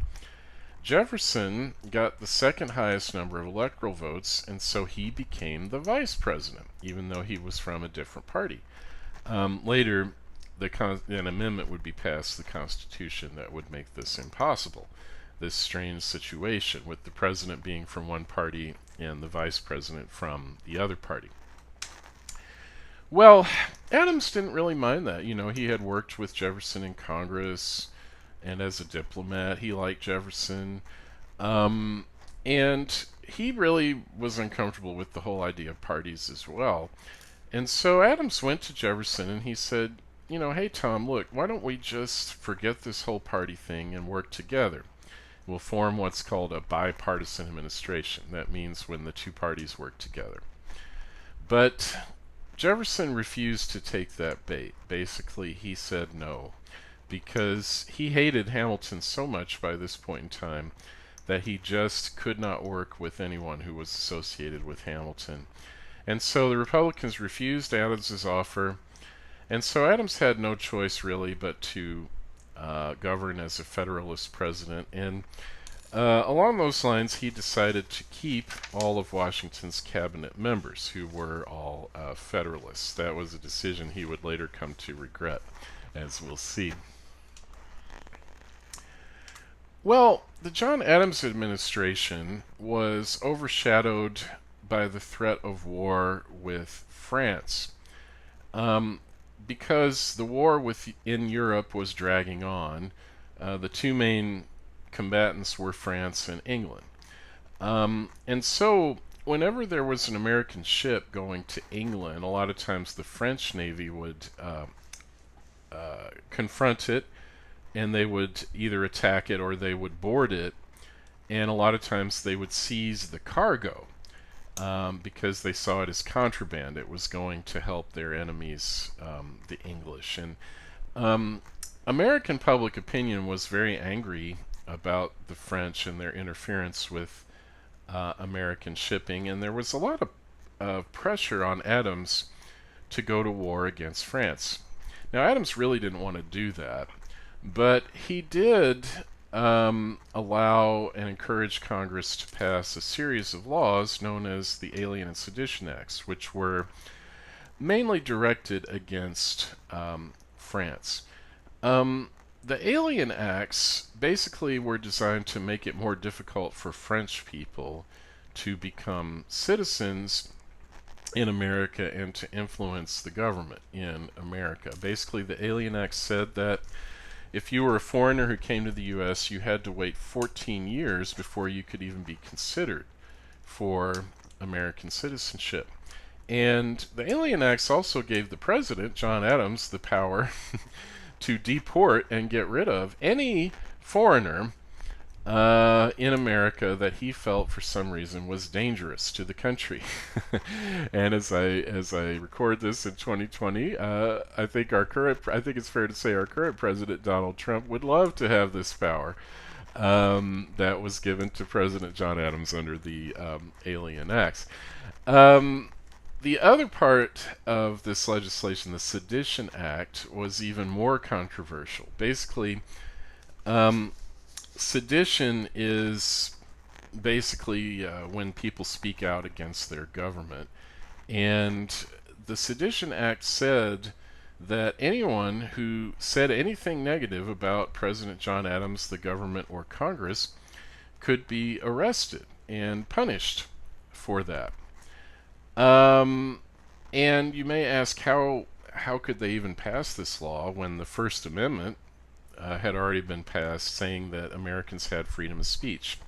A: Jefferson got the second highest number of electoral votes, and so he became the vice president, even though he was from a different party. Later, an amendment would be passed to the Constitution that would make this impossible, this strange situation with the president being from one party and the vice president from the other party. Well, Adams didn't really mind that. You know, he had worked with Jefferson in Congress, and as a diplomat, he liked Jefferson. And he really was uncomfortable with the whole idea of parties as well. And so Adams went to Jefferson and he said, hey, Tom, look, why don't we just forget this whole party thing and work together? We'll form what's called a bipartisan administration. That means when the two parties work together. But Jefferson refused to take that bait. Basically, he said no, because he hated Hamilton so much by this point in time that he just could not work with anyone who was associated with Hamilton. And so the Republicans refused Adams's offer, and so Adams had no choice really but to govern as a Federalist president. And along those lines, he decided to keep all of Washington's cabinet members, who were all Federalists. That was a decision he would later come to regret, as we'll see. Well, the John Adams administration was overshadowed by the threat of war with France. Because the war in Europe was dragging on, the two main combatants were France and England. And so whenever there was an American ship going to England, a lot of times the French Navy would confront it, and they would either attack it or they would board it, and a lot of times they would seize the cargo because they saw it as contraband. It was going to help their enemies, the English. And American public opinion was very angry about the French and their interference with American shipping, and there was a lot of pressure on Adams to go to war against France. Now, Adams really didn't want to do that, but he did allow and encourage Congress to pass a series of laws known as the Alien and Sedition Acts, which were mainly directed against France. Um, the Alien Acts basically were designed to make it more difficult for French people to become citizens in America and to influence the government in America. Basically, the Alien Act said that if you were a foreigner who came to the U.S., you had to wait 14 years before you could even be considered for American citizenship. And the Alien Acts also gave the president, John Adams, the power to deport and get rid of any foreigner in America that he felt for some reason was dangerous to the country. And as I record this in 2020, I think it's fair to say our current president Donald Trump would love to have this power that was given to President John Adams under the Alien Acts. The other part of this legislation, the Sedition Act, was even more controversial. Basically, um, sedition is basically when people speak out against their government. And the Sedition Act said that anyone who said anything negative about President John Adams, the government, or Congress could be arrested and punished for that. Um, and you may ask how could they even pass this law when the First Amendment had already been passed saying that Americans had freedom of speech?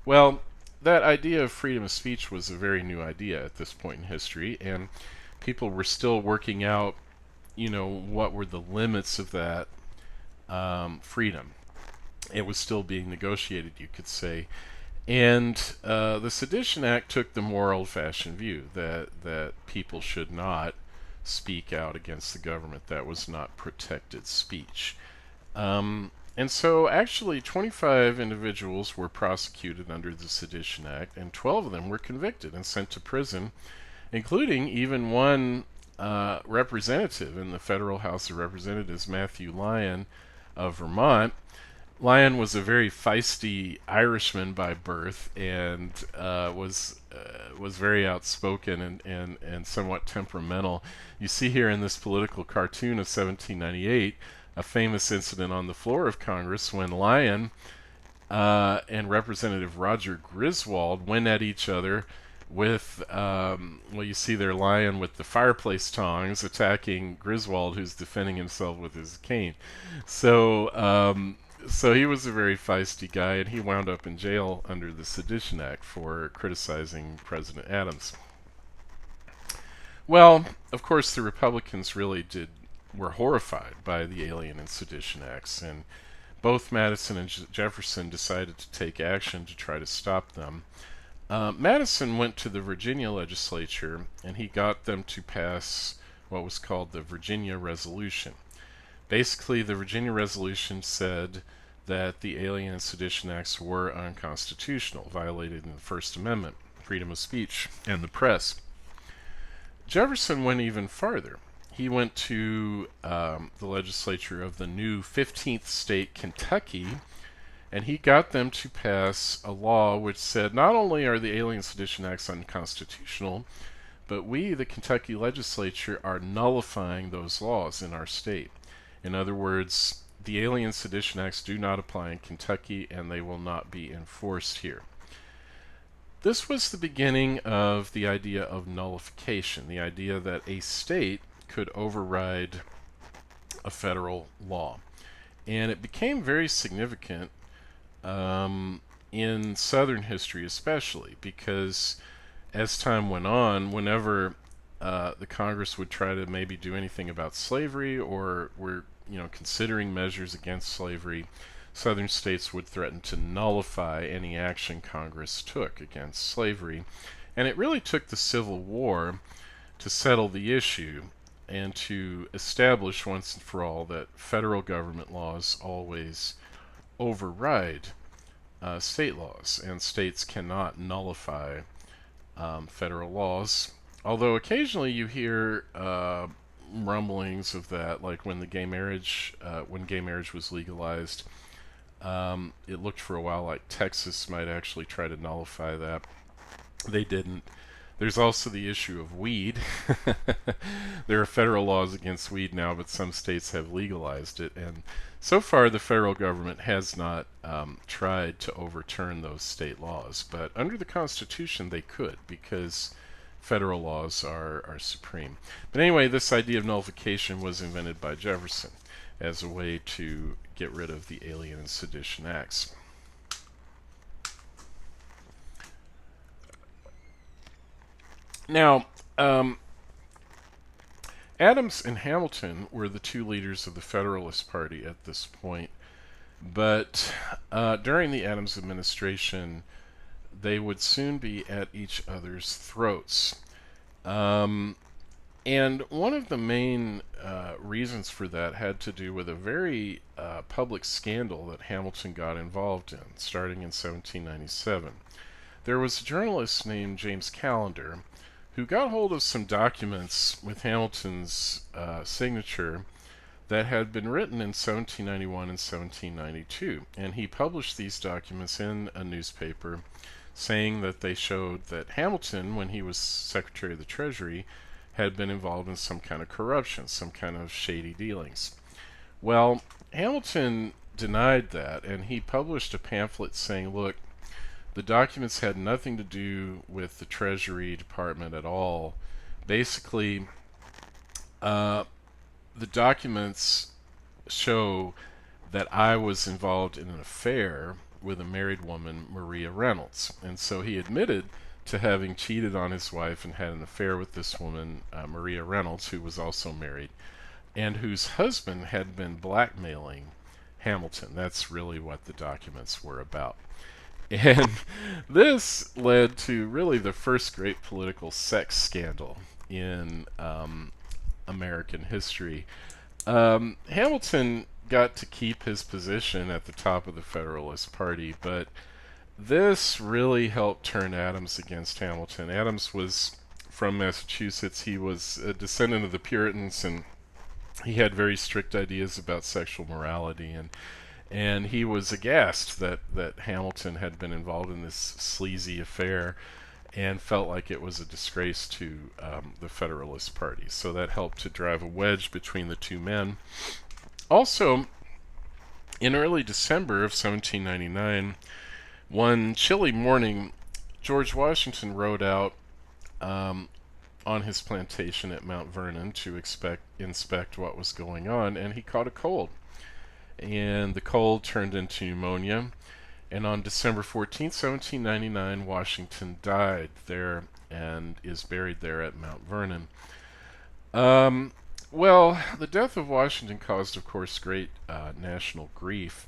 A: Well, that idea of freedom of speech was a very new idea at this point in history, and people were still working out, what were the limits of that freedom. It was still being negotiated, you could say. And the Sedition Act took the more old-fashioned view that people should not speak out against the government. That was not protected speech. And so actually 25 individuals were prosecuted under the Sedition Act, and 12 of them were convicted and sent to prison, including even one representative in the Federal House of Representatives, Matthew Lyon of Vermont. Lyon was a very feisty Irishman by birth and was very outspoken and somewhat temperamental. You see here in this political cartoon of 1798 a famous incident on the floor of Congress when Lyon and Representative Roger Griswold went at each other with, you see there Lyon with the fireplace tongs attacking Griswold, who's defending himself with his cane. So he was a very feisty guy, and he wound up in jail under the Sedition Act for criticizing President Adams. Well, of course, the Republicans were horrified by the Alien and Sedition Acts, and both Madison and Jefferson decided to take action to try to stop them. Madison went to the Virginia legislature, and he got them to pass what was called the Virginia Resolution. Basically, the Virginia Resolution said that the Alien and Sedition Acts were unconstitutional, violated in the First Amendment, freedom of speech, and the press. Jefferson went even farther. He went to the legislature of the new 15th state, Kentucky, and he got them to pass a law which said not only are the Alien Sedition Acts unconstitutional, but we, the Kentucky legislature, are nullifying those laws in our state. In other words, the Alien Sedition Acts do not apply in Kentucky, and they will not be enforced here. This was the beginning of the idea of nullification, the idea that a state could override a federal law. And it became very significant in Southern history especially, because as time went on, whenever the Congress would try to maybe do anything about slavery or were considering measures against slavery, Southern states would threaten to nullify any action Congress took against slavery. And it really took the Civil War to settle the issue and to establish once and for all that federal government laws always override state laws, and states cannot nullify federal laws. Although occasionally you hear rumblings of that, like when gay marriage was legalized. It looked for a while like Texas might actually try to nullify that. They didn't. There's also the issue of weed. There are federal laws against weed now, but some states have legalized it, and so far the federal government has not tried to overturn those state laws. But under the Constitution, they could, because federal laws are supreme. But anyway, this idea of nullification was invented by Jefferson as a way to get rid of the Alien and Sedition Acts. Now, Adams and Hamilton were the two leaders of the Federalist Party at this point, but during the Adams administration, they would soon be at each other's throats. And one of the main reasons for that had to do with a very public scandal that Hamilton got involved in, starting in 1797. There was a journalist named James Callender who got hold of some documents with Hamilton's signature that had been written in 1791 and 1792. And he published these documents in a newspaper saying that they showed that Hamilton, when he was Secretary of the Treasury, had been involved in some kind of corruption, some kind of shady dealings. Well, Hamilton denied that, and he published a pamphlet saying, look, the documents had nothing to do with the Treasury Department at all. Basically, the documents show that I was involved in an affair with a married woman, Maria Reynolds. And so he admitted to having cheated on his wife and had an affair with this woman, Maria Reynolds, who was also married, and whose husband had been blackmailing Hamilton. That's really what the documents were about. And this led to really the first great political sex scandal in American history. Hamilton got to keep his position at the top of the Federalist Party, but this really helped turn Adams against Hamilton. Adams was from Massachusetts. He was a descendant of the Puritans, and he had very strict ideas about sexual morality, and he was aghast that Hamilton had been involved in this sleazy affair and felt like it was a disgrace to the Federalist Party. So that helped to drive a wedge between the two men. Also, in early December of 1799, one chilly morning, George Washington rode out on his plantation at Mount Vernon to inspect what was going on, and he caught a cold. And the cold turned into pneumonia. And on December 14th, 1799, Washington died there and is buried there at Mount Vernon. Well, the death of Washington caused, of course, great national grief.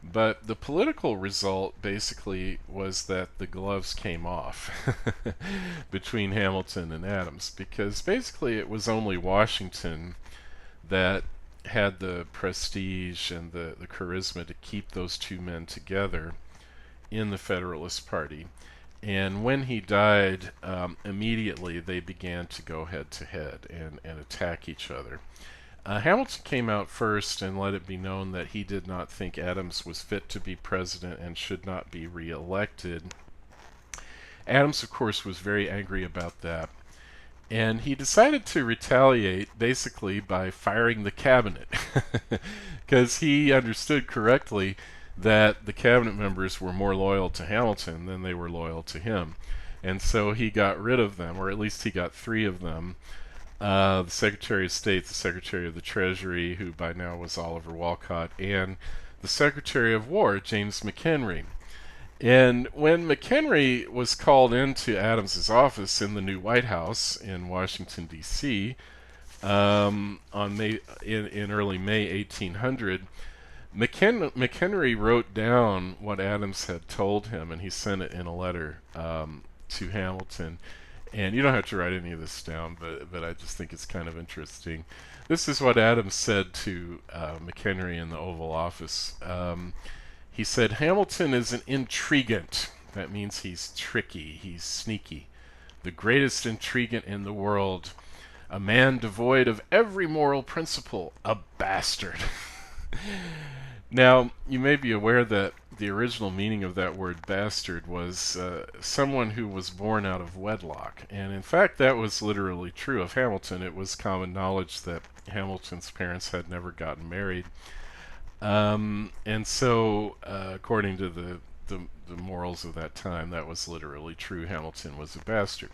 A: But the political result basically was that the gloves came off between Hamilton and Adams, because basically it was only Washington that had the prestige and the charisma to keep those two men together in the Federalist Party. And when he died, immediately they began to go head to head and attack each other. Hamilton came out first and let it be known that he did not think Adams was fit to be president and should not be re-elected. Adams, of course, was very angry about that. And he decided to retaliate basically by firing the cabinet, because he understood correctly that the cabinet members were more loyal to Hamilton than they were loyal to him. And so he got rid of them, or at least he got 3 of them. The Secretary of State, the Secretary of the Treasury, who by now was Oliver Wolcott, and the Secretary of War, James McHenry. And when McHenry was called into Adams's office in the new White House in Washington, D.C., in early May 1800, McHenry wrote down what Adams had told him, and he sent it in a letter to Hamilton. And you don't have to write any of this down, but I just think it's kind of interesting. This is what Adams said to McHenry in the Oval Office. He said, "Hamilton is an intriguant." That means he's tricky, he's sneaky. "The greatest intriguant in the world. A man devoid of every moral principle. A bastard." Now, you may be aware that the original meaning of that word bastard was someone who was born out of wedlock. And in fact, that was literally true of Hamilton. It was common knowledge that Hamilton's parents had never gotten married. And so, according to the morals of that time, that was literally true. Hamilton was a bastard.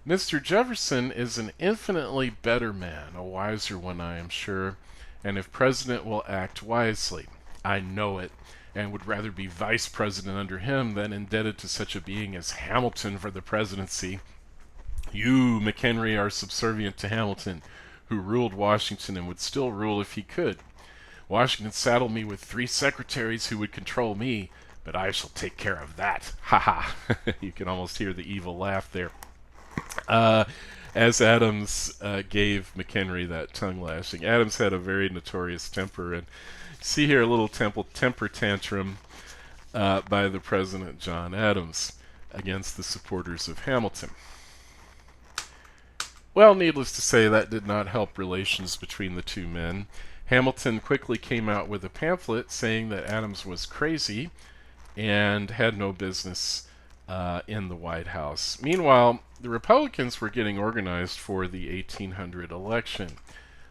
A: Mr. Jefferson is an infinitely better man, a wiser one, I am sure, and if president will act wisely. I know it, and would rather be vice president under him than indebted to such a being as Hamilton for the presidency. You, McHenry, are subservient to Hamilton, who ruled Washington and would still rule if he could. Washington saddled me with 3 secretaries who would control me, but I shall take care of that. Ha ha. You can almost hear the evil laugh there. As Adams gave McHenry that tongue lashing. Adams had a very notorious temper, and see here a little temper tantrum by the President John Adams against the supporters of Hamilton. Well, needless to say, that did not help relations between the two men. Hamilton quickly came out with a pamphlet saying that Adams was crazy and had no business in the White House. Meanwhile, the Republicans were getting organized for the 1800 election,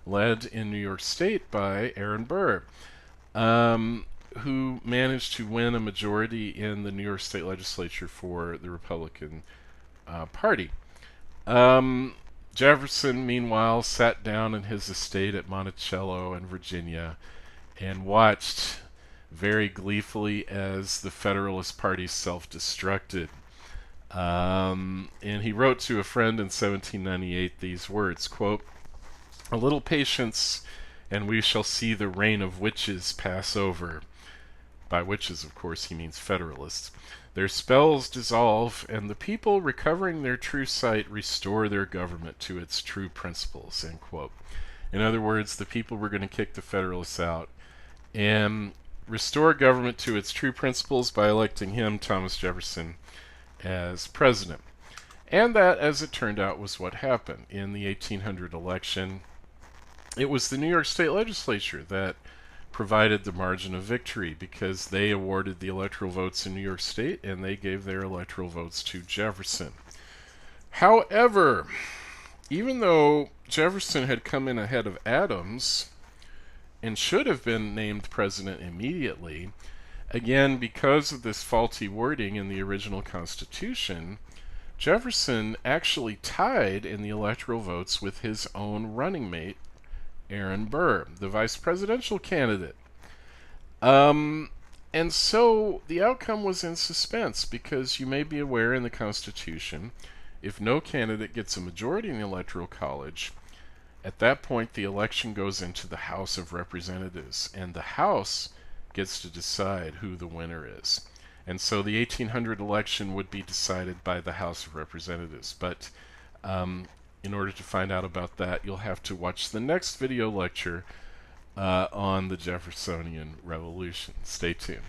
A: led in New York State by Aaron Burr, who managed to win a majority in the New York State legislature for the Republican Party. Jefferson, meanwhile, sat down in his estate at Monticello in Virginia and watched very gleefully as the Federalist Party self-destructed. And he wrote to a friend in 1798 these words, quote, "A little patience, and we shall see the reign of witches pass over." By witches, of course, he means Federalists. "Their spells dissolve, and the people, recovering their true sight, restore their government to its true principles." End quote. In other words, the people were going to kick the Federalists out and restore government to its true principles by electing him, Thomas Jefferson, as president. And that, as it turned out, was what happened. In the 1800 election, it was the New York State Legislature that provided the margin of victory because they awarded the electoral votes in New York State and they gave their electoral votes to Jefferson. However, even though Jefferson had come in ahead of Adams and should have been named president immediately, again, because of this faulty wording in the original Constitution, Jefferson actually tied in the electoral votes with his own running mate, Aaron Burr, the vice presidential candidate. And so the outcome was in suspense because you may be aware in the Constitution, if no candidate gets a majority in the Electoral College, at that point the election goes into the House of Representatives, and the House gets to decide who the winner is. And so the 1800 election would be decided by the House of Representatives. But in order to find out about that, you'll have to watch the next video lecture on the Jeffersonian Revolution. Stay tuned.